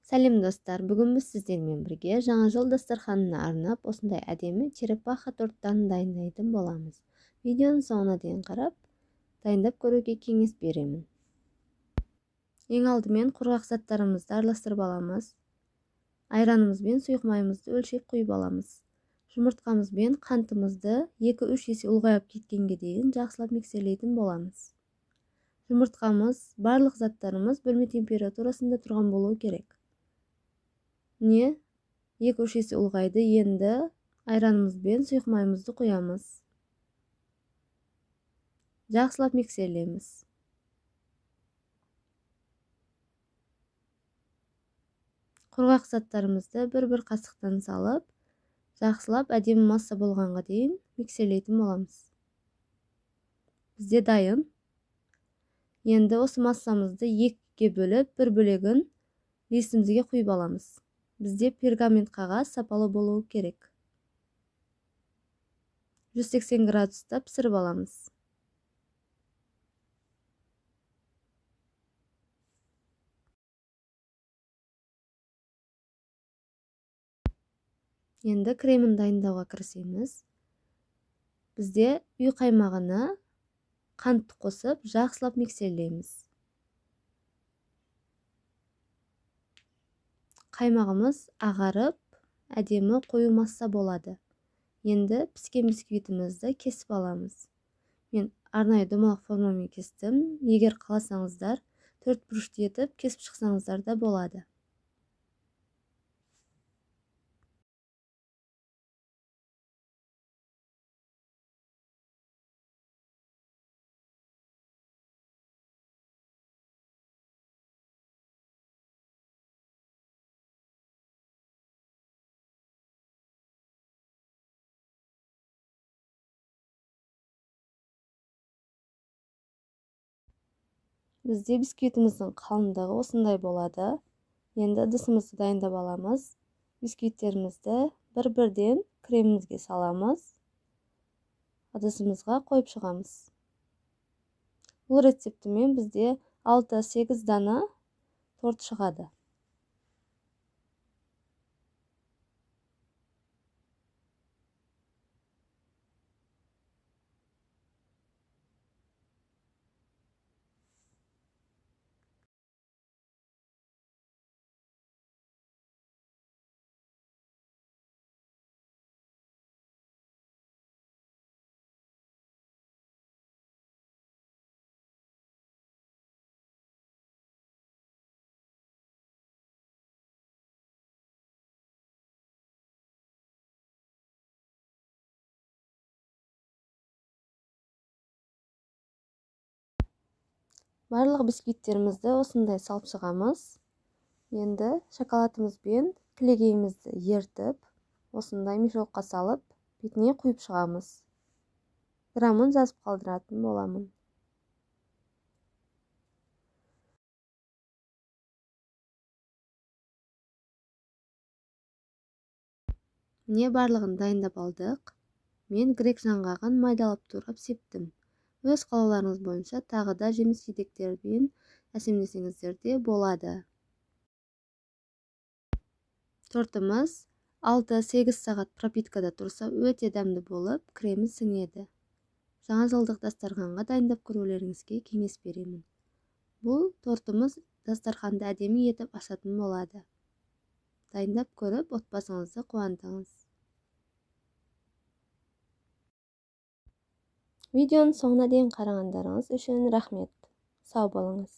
Сәлем достар, бүгін біз сіздермен бірге жаңа жыл дастарханына арнап осындай әдемі черепаха торттарын дайындайтын боламыз. Видеоның соңына дейін қарап, дайындап көруге кеңес беремін. Ең алдымен құрғақ заттарымызды араластырып аламыз. Айранымыз бен сұйық майымызды өлшеп құйып аламыз. Жұмыртқамыз бен қантымызды 2-3 есе ұлғайып кеткенге дейін жақсылап миксерлейтін боламыз. Жұмыртқамыз, барлық заттарымыз бөлме температурасында тұрған болуы керек. 2-3 есе ұлғайды. Енді айранымыз бен сұйық майымызды құямыз. Жақсылап миксерлейміз. Құрғақ заттарымызды бір қасықтан салып, жақсылап әдемі масса болғанға дейін миксерлейтін боламыз. Бізде дайын. Енді осы массамызды екіге бөліп, бір бөлегін листімізге құйып аламыз. Бізде пергамент қағаз сапалы болуы керек. 180 градуста пісіріп аламыз. Енді кремін дайындауға кірісеміз. Бізде үй қаймағына қантты қосып, жақсылап миксерлейміз. Қаймағымыз ағарып, әдемі қою масса болады. Енді піскен бисквитімізді кесіп аламыз. Мен арнайы домалақ формамен кестім. Егер қаласаңыздар, 4 бұрышты етіп кесіп шықсаңыздар да болады. Бізде бисквитіміздің қалыңдығы осындай болады. Енді ыдысымызды дайындап аламыз. Бисквиттерімізді бір-бірден кремімізге саламыз. Ыдысымызға қойып шығамыз. Бұл рецептімен бізде 6-8 дана торт шығады. Барлық бисквиттерімізді осындай салып шығамыз. Енді шоколадымызбен кілегейімізді ертіп, осындай мешалыққа салып, бетіне құйып шығамыз. Грамын жазып қалдыратын боламын. Міне барлығын дайындап алдық. Мен грек жаңғағын майдалап турап септім. Өз қалауларыңыз бойынша тағы да жеміс жидектермен әсемдесеңіздер де болады. Тортымыз 6-8 сағат пропиткада тұрса өте дәмді болып, кремі сіңеді. Жаңа жылдық дастарханға дайындап көрулеріңізге кеңес беремін. Бұл тортымыз дастарханды әдемі етіп ашатын болады. Дайындап көріп, отбасыңызды қуантыңыз. Видеоның соңына дейін қарағандарыңыз үшін рахмет. Сау болыңыз.